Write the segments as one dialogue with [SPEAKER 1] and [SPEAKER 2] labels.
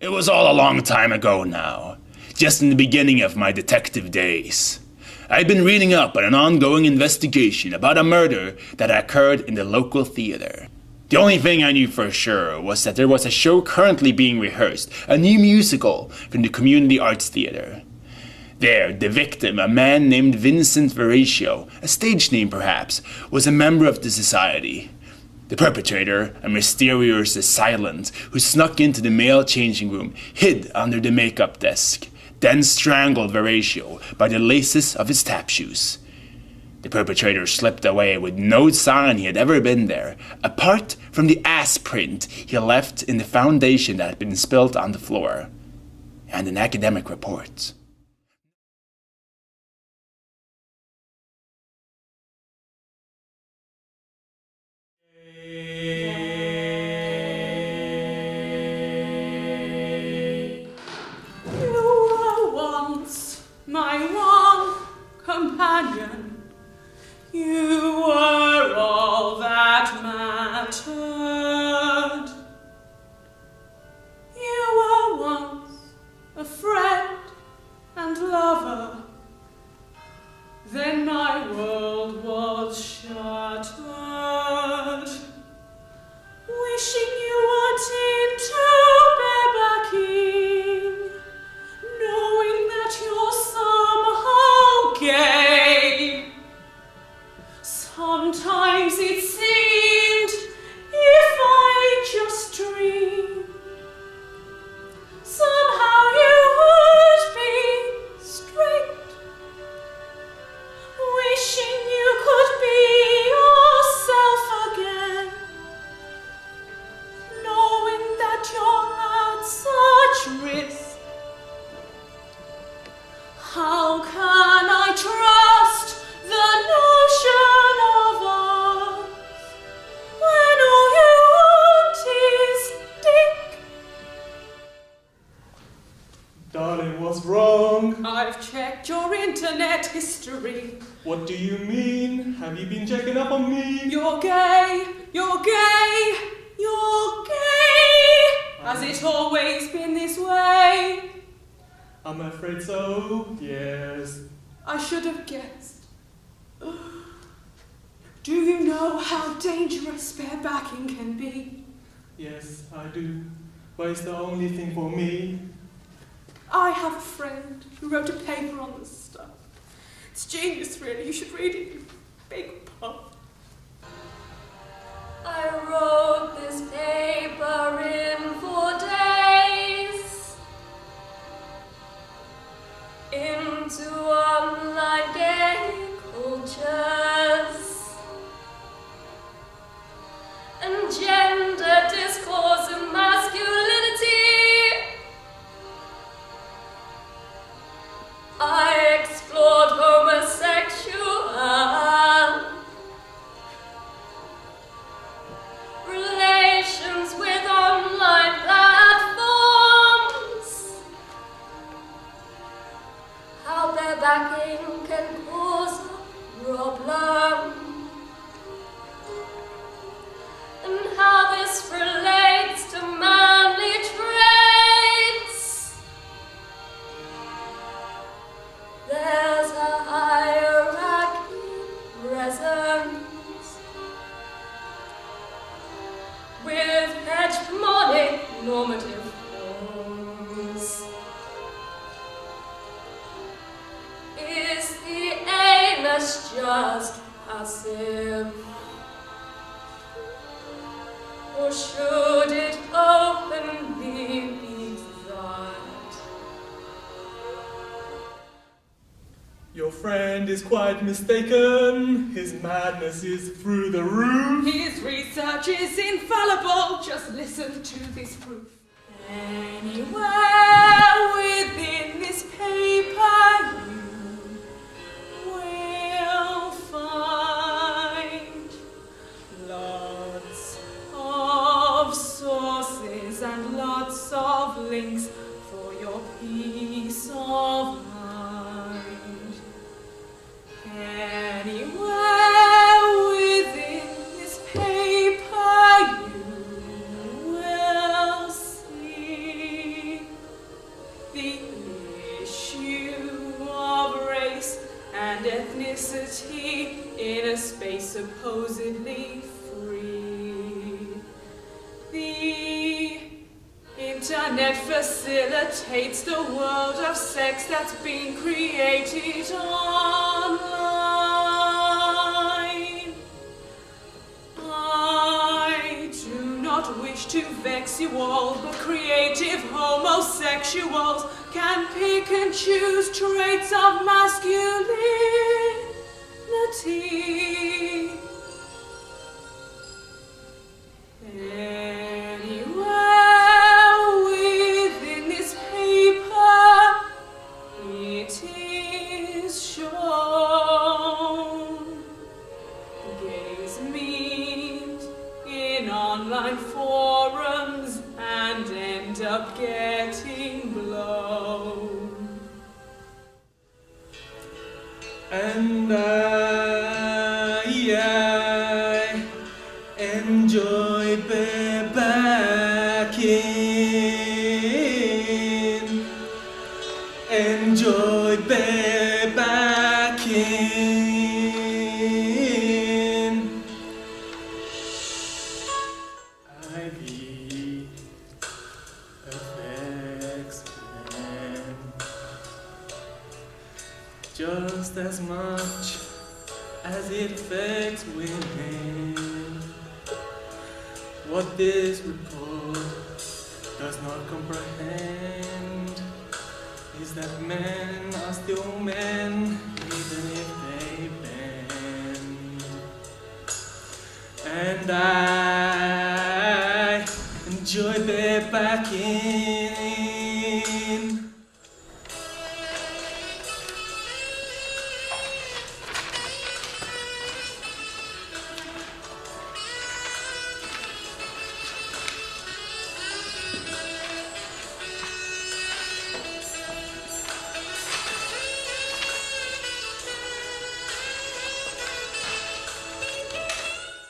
[SPEAKER 1] It was all a long time ago now, just in the beginning of my detective days. I'd been reading up on an ongoing investigation about a murder that occurred in the local theater. The only thing I knew for sure was that there was a show currently being rehearsed, a new musical from the Community Arts Theater. There, the victim, a man named Vincent Veratio, a stage name perhaps, was a member of the society. The perpetrator, a mysterious assailant who snuck into the male changing room, hid under the makeup desk, then strangled Veratio by the laces of his tap shoes. The perpetrator slipped away with no sign he had ever been there, apart from the ass print he left in the foundation that had been spilled on the floor, and an academic report.
[SPEAKER 2] My one companion, you were all that mattered. You were once a friend and lover, then my world was shattered. Wishing you weren't into barebacking, knowing that you're somehow gay. Sometimes it seemed if I just dreamed, somehow you would be straight. Wishing you could be yourself again, knowing that you're at such risk. How can I trust the notion of us when all you want is dick?
[SPEAKER 3] Darling, what's wrong?
[SPEAKER 2] I've checked your internet history.
[SPEAKER 3] What do you mean? Have you been checking up on me?
[SPEAKER 2] You're gay, you're gay, you're gay. Has it always been this way?
[SPEAKER 3] I'm afraid so, yes.
[SPEAKER 2] I should have guessed. Do you know how dangerous barebacking can be?
[SPEAKER 3] Yes, I do. But it's the only thing for me.
[SPEAKER 2] I have a friend who wrote a paper on this stuff. It's genius, really. You should read it, you big pup.
[SPEAKER 4] I wrote this paper in 4 days into online gay cultures and gender discourse and masculinity. I explored homosexual relations with online platforms, how barebacking can cause a problem, and how this relates to manly traits. There's a hierarchy present with hegemonic normative forms. Is the anus just passive? Or should it openly be desired?
[SPEAKER 3] Your friend is quite mistaken. His madness is through the roof.
[SPEAKER 2] His research is infallible. Just listen to this proof. Anywhere within this paper you will find lots of sources and lots of links for your peace of mind. Anywhere within this paper you will see electricity in a space supposedly free. The internet facilitates the world of sex that's been created online. I do not wish to vex you all, but creative homosexuals can pick and choose traits of masculinity. Anywhere within this paper, it is shown. Gays meet in online forums and end up getting blown.
[SPEAKER 3] And I enjoy barebacking. Enjoy barebacking. I be affects men just as much as it affects women. What this report does not comprehend is that men are still men, even if they bend. And I enjoy barebacking.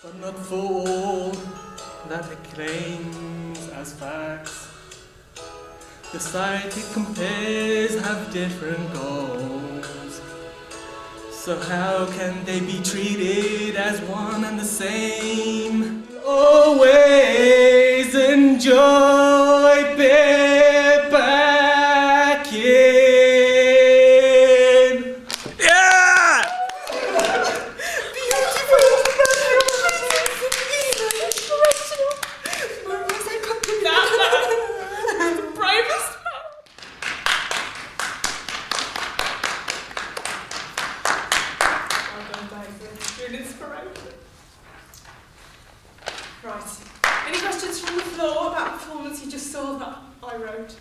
[SPEAKER 3] But not for all that it claims as facts. The site it compares have different goals. So how can they be treated as one and the same? Always enjoy barebacking. Yeah!
[SPEAKER 2] Right. Any questions from the floor about the performance you just saw that I wrote?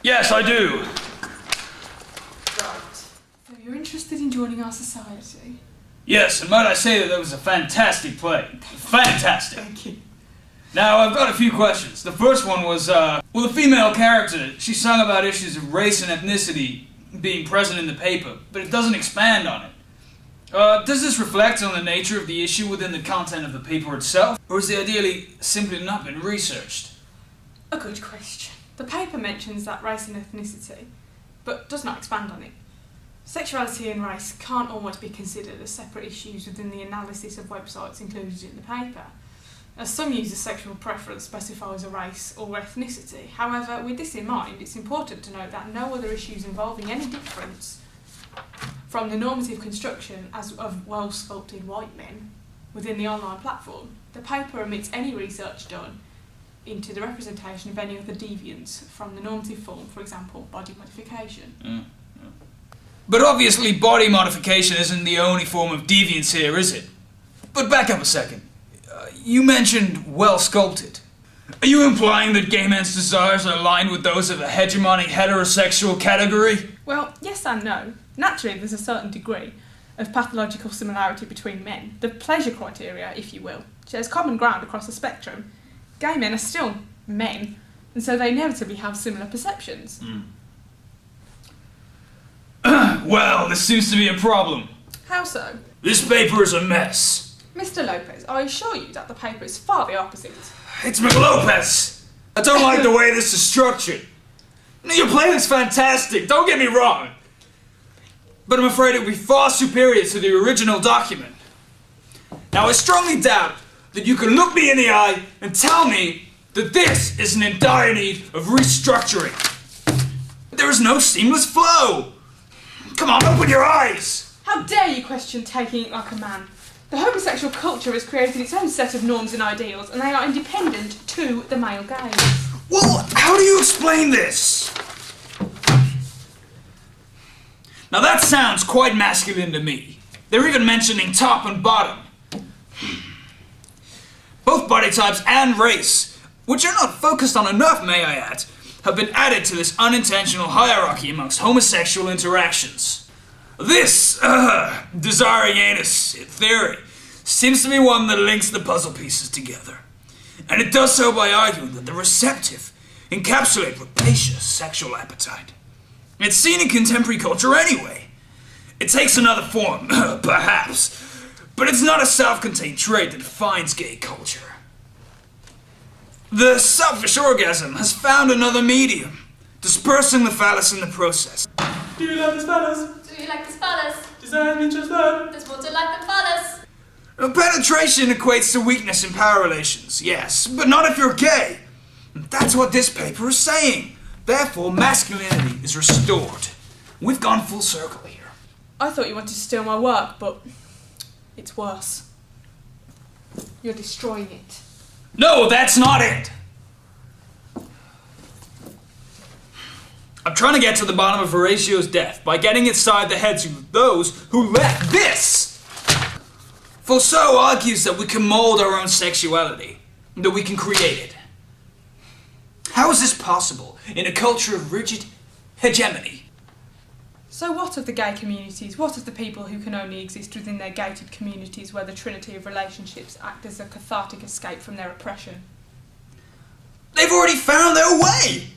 [SPEAKER 1] Yes, I do.
[SPEAKER 2] Right. So you're interested in joining our society?
[SPEAKER 5] Yes, and might I say that was a fantastic play. Fantastic.
[SPEAKER 2] Thank you.
[SPEAKER 5] Now, I've got a few questions. The first one was, well, the female character, she sung about issues of race and ethnicity being present in the paper, but it doesn't expand on it. Does this reflect on the nature of the issue within the content of the paper itself, or has it ideally simply not been researched?
[SPEAKER 2] A good question. The paper mentions that race and ethnicity, but does not expand on it. Sexuality and race can't always be considered as separate issues within the analysis of websites included in the paper, as some users' sexual preference specifies a race or ethnicity. However, with this in mind, it's important to note that no other issues involving any difference from the normative construction as of well-sculpted white men within the online platform. The paper omits any research done into the representation of any other deviance from the normative form, for example, body modification.
[SPEAKER 5] But obviously body modification isn't the only form of deviance here, is it? But back up a second. You mentioned well-sculpted. Are you implying that gay men's desires are aligned with those of a hegemonic heterosexual category?
[SPEAKER 2] Well, yes and no. Naturally, there's a certain degree of pathological similarity between men. The pleasure criteria, if you will, shares common ground across the spectrum. Gay men are still men, and so they inevitably have similar perceptions.
[SPEAKER 5] Well, this seems to be a problem.
[SPEAKER 2] How so?
[SPEAKER 5] This paper is a mess.
[SPEAKER 2] Mr. Lopez, I assure you that the paper is far the opposite.
[SPEAKER 5] It's McLopez! I don't like the way this is structured. Your play is fantastic, don't get me wrong. but I'm afraid it would be far superior to the original document. Now, I strongly doubt that you can look me in the eye and tell me that this isn't in dire need of restructuring. There is no seamless flow. Come on, open your eyes!
[SPEAKER 2] How dare you question taking it like a man? The homosexual culture has created its own set of norms and ideals, and they are independent to the male gaze.
[SPEAKER 5] Well, how do you explain this? Now that sounds quite masculine to me. They're even mentioning top and bottom. Both body types and race, which are not focused on enough, may I add, have been added to this unintentional hierarchy amongst homosexual interactions. This, desiring anus theory seems to be one that links the puzzle pieces together. And it does so by arguing that the receptive encapsulate rapacious sexual appetite. It's seen in contemporary culture anyway. It takes another form, perhaps, but it's not a self-contained trait that defines gay culture. The selfish orgasm has found another medium, dispersing the phallus in the process.
[SPEAKER 3] Do you love this phallus?
[SPEAKER 4] Do you like the phallus?
[SPEAKER 3] Does that mean just that?
[SPEAKER 4] Does water like the phallus?
[SPEAKER 5] Penetration equates to weakness in power relations, yes, but not if you're gay. That's what this paper is saying. Therefore, masculinity is restored. We've gone full circle here.
[SPEAKER 2] I thought you wanted to steal my work, but it's worse. You're destroying it.
[SPEAKER 5] No, that's not it. I'm trying to get to the bottom of Veratio's death by getting inside the heads of those who left this. Foucault argues that we can mold our own sexuality, that we can create it. How is this possible in a culture of rigid hegemony?
[SPEAKER 2] So what of the gay communities? What of the people who can only exist within their gated communities where the trinity of relationships act as a cathartic escape from their oppression?
[SPEAKER 5] They've already found their way!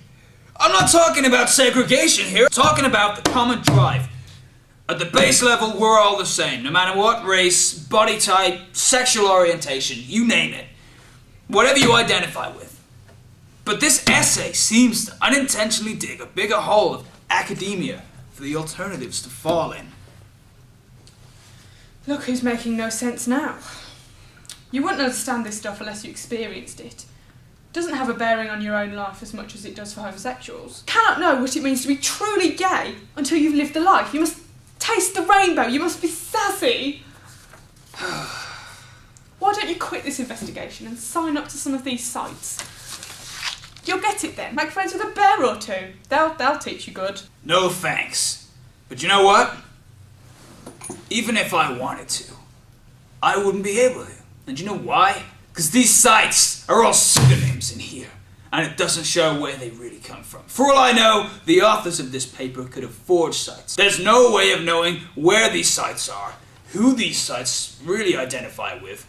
[SPEAKER 5] I'm not talking about segregation here, I'm talking about the common drive. At the base level, we're all the same, no matter what race, body type, sexual orientation, you name it. Whatever you identify with. But this essay seems to unintentionally dig a bigger hole of academia for the alternatives to fall in.
[SPEAKER 2] Look who's making no sense now. You wouldn't understand this stuff unless you experienced it. It doesn't have a bearing on your own life as much as it does for homosexuals. You cannot know what it means to be truly gay until you've lived the life. You must taste the rainbow, you must be sassy. Why don't you quit this investigation and sign up to some of these sites? You'll get it then. Make friends with a bear or two. They'll teach you good.
[SPEAKER 5] No thanks. But you know what? Even if I wanted to, I wouldn't be able to. And you know why? Because these sites are all pseudonyms in here, and it doesn't show where they really come from. For all I know, the authors of this paper could have forged sites. There's no way of knowing where these sites are, who these sites really identify with.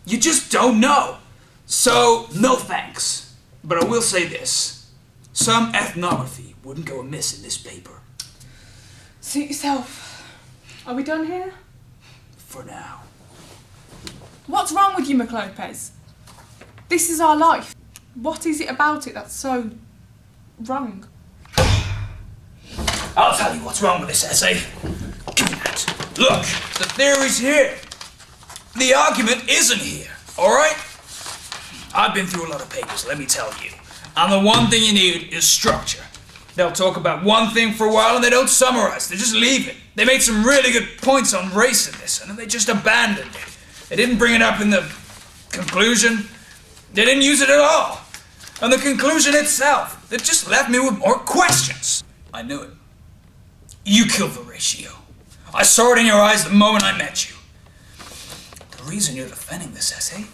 [SPEAKER 5] You just don't know. So, no thanks. But I will say this. Some ethnography wouldn't go amiss in this paper.
[SPEAKER 2] Suit yourself. Are we done here?
[SPEAKER 5] For now.
[SPEAKER 2] What's wrong with you, McLopez? This is our life. What is it about it that's so wrong?
[SPEAKER 5] I'll tell you what's wrong with this essay. Give me that. Look, the theory's here. The argument isn't here, alright? I've been through a lot of papers, let me tell you. And the one thing you need is structure. They'll talk about one thing for a while and they don't summarize, they just leave it. They made some really good points on race in this and then they just abandoned it. They didn't bring it up in the conclusion. They didn't use it at all. And the conclusion itself, it just left me with more questions. I knew it. You killed Veratio. I saw it in your eyes the moment I met you. The reason you're defending this essay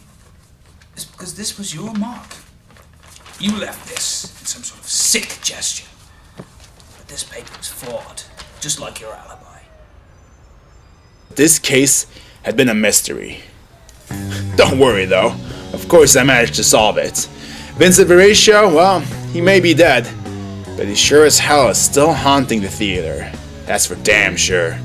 [SPEAKER 5] is because this was your mark. You left this in some sort of sick gesture. But this paper is flawed, just like your alibi.
[SPEAKER 1] This case had been a mystery. Don't worry though, of course I managed to solve it. Vincent Veratio, well, he may be dead, but he sure as hell is still haunting the theater. That's for damn sure.